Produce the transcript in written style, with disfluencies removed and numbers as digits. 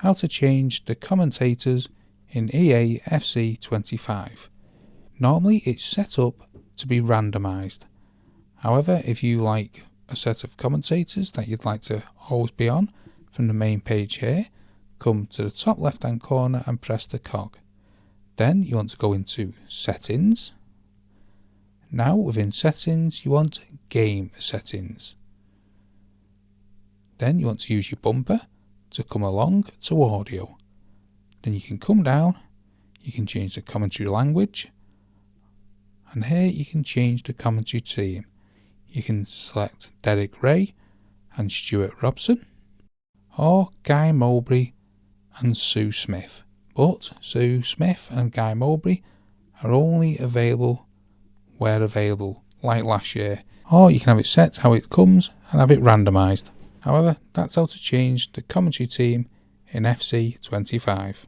how to change the commentators in EA FC 25. Normally it's set up to be randomised. However, if you like a set of commentators that you'd like to always be on from the main page here, come to the top left hand corner and press the cog. Then you want to go into settings. Now within settings you want game settings. Then you want to use your bumper to come along to audio. Then you can come down, you can change the commentary language, and here you can change the commentary team. You can select Derek Ray and Stuart Robson, or Guy Mowbray and Sue Smith. But Sue Smith and Guy Mowbray are only available where available, like last year. Or you can have it set how it comes and have it randomised. However, that's how to change the commentary team in FC 25.